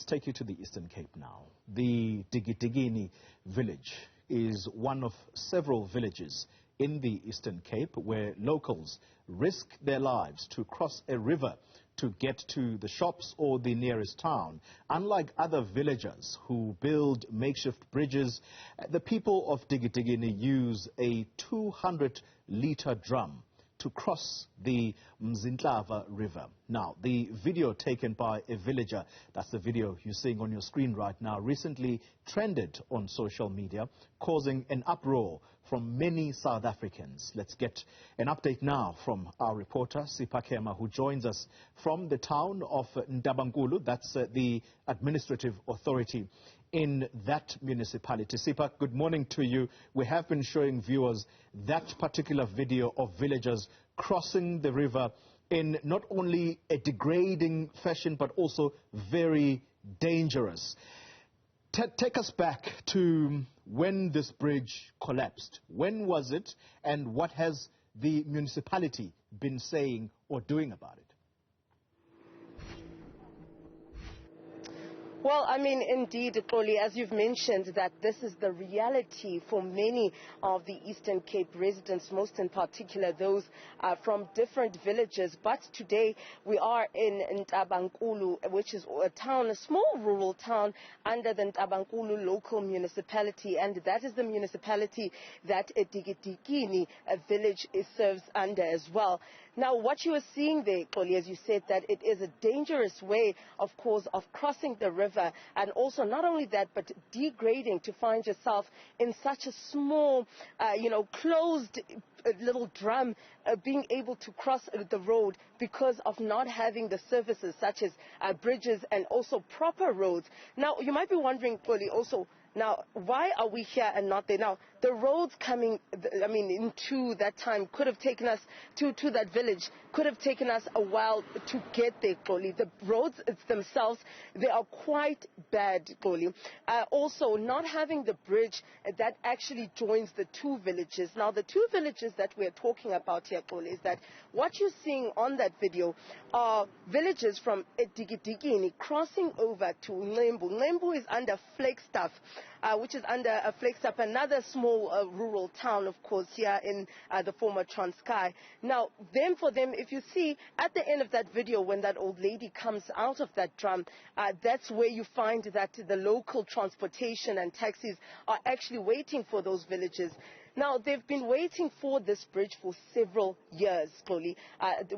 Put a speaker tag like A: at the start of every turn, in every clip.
A: Let's take you to the Eastern Cape now. The Dikidikini village is one of several villages in the Eastern Cape where locals risk their lives to cross a river to get to the shops or the nearest town. Unlike other villagers who build makeshift bridges, the people of Dikidikini use a 200-liter drum to cross the Mzintlava River. Now, the video taken by a villager, that's the video you're seeing on your screen right now, recently trended on social media, causing an uproar from many South Africans. Let's get an update now from our reporter, Sipha Kema, who joins us from the town of Ntabankulu. That's the administrative authority in that municipality. Sipha, good morning to you. We have been showing viewers that particular video of villagers crossing the river in not only a degrading fashion, but also very dangerous. Take us back to when this bridge collapsed. When was it, and what has the municipality been saying or doing about it?
B: Well, I mean, indeed, Xoli, as you've mentioned, that this is the reality for many of the Eastern Cape residents, most in particular those from different villages. But today we are in Ntabankulu, which is a town, a small rural town under the Ntabankulu local municipality, and that is the municipality that Dikidikini village serves under as well. Now, what you are seeing there, Xoli, as you said, that it is a dangerous way, of course, of crossing the river, and also not only that, but degrading to find yourself in such a small, closed little drum, being able to cross the road because of not having the services such as bridges and also proper roads. Now, you might be wondering, Xoli, also, now, why are we here and not there? Now, the roads coming, into that time could have taken us to that village, could have taken us a while to get there, Xoli. The roads themselves, they are quite bad, Xoli. Also, not having the bridge that actually joins the two villages. Now, the two villages that we're talking about here, Xoli, is that what you're seeing on that video are villages from Dikidikini crossing over to Lembu. Lembu is under Flagstaff, which is under Flagstaff, another small rural town, of course, here in the former Transkei. Now, for them, if you see at the end of that video when that old lady comes out of that drum, that's where you find that the local transportation and taxis are actually waiting for those villages. Now, they've been waiting for this bridge for several years, Xoli.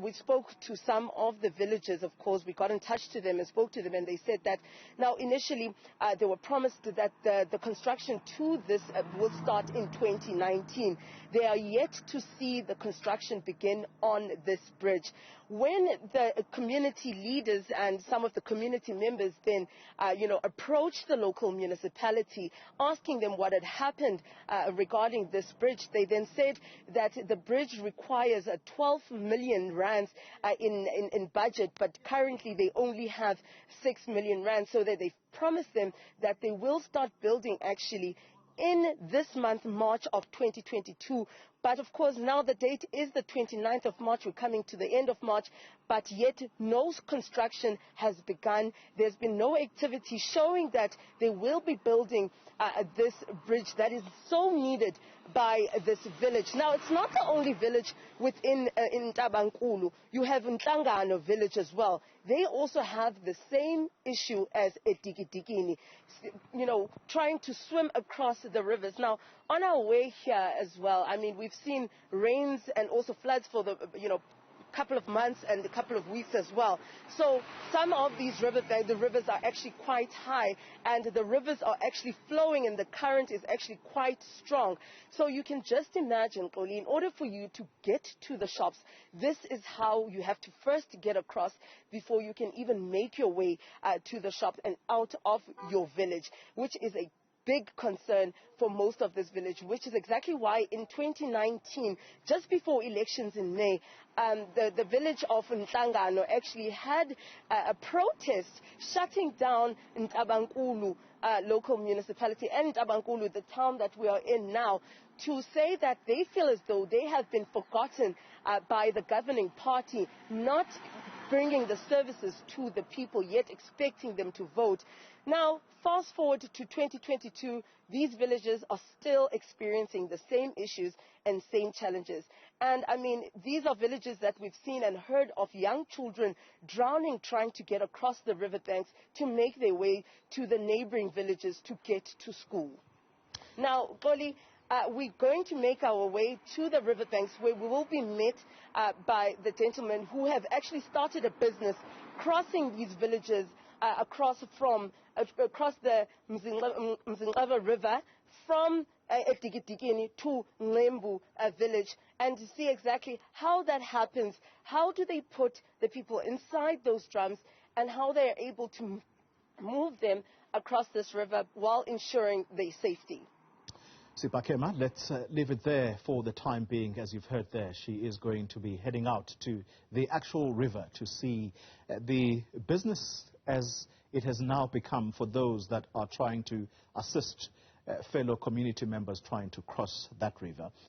B: We spoke to some of the villagers, of course. We got in touch to them and spoke to them, and they said that now initially they were promised that the construction to this will start in 2019. They are yet to see the construction begin on this bridge. When the community leaders and some of the community members then, approached the local municipality, asking them what had happened regarding this bridge, they then said that the bridge requires 12 million rands in budget, but currently they only have 6 million rands, so that they promised them that they will start building actually in this month, March of 2022. But of course, now the date is the 29th of March. We're coming to the end of March, but yet no construction has begun. There's been no activity showing that they will be building this bridge that is so needed by this village. Now, it's not the only village within in Ntabankulu. You have Nhlangano village as well. They also have the same issue as Dikidikini, trying to swim across the rivers. Now, on our way here as well, I mean, we've seen rains and also floods for the, couple of months and a couple of weeks as well. So some of these rivers, the rivers are actually quite high, and the rivers are actually flowing, and the current is actually quite strong. So you can just imagine, Xoli, in order for you to get to the shops, this is how you have to first get across before you can even make your way to the shops and out of your village, which is a big concern for most of this village, which is exactly why in 2019, just before elections in May, the village of Nhlangano actually had a protest shutting down Ntabankulu local municipality and Ntabankulu, the town that we are in now, to say that they feel as though they have been forgotten by the governing party, not bringing the services to the people, yet expecting them to vote. Now, fast forward to 2022, these villages are still experiencing the same issues and same challenges. And I mean, these are villages that we've seen and heard of young children drowning trying to get across the riverbanks to make their way to the neighboring villages to get to school. Now, Goli, we're going to make our way to the riverbanks where we will be met by the gentlemen who have actually started a business crossing these villages across the Mzintlava River from Dikidikini to Lembu village, and to see exactly how that happens. How do they put the people inside those drums and how they are able to move them across this river while ensuring their safety?
A: Sipha Kema, let's leave it there for the time being. As you've heard there, she is going to be heading out to the actual river to see the business as it has now become for those that are trying to assist fellow community members trying to cross that river.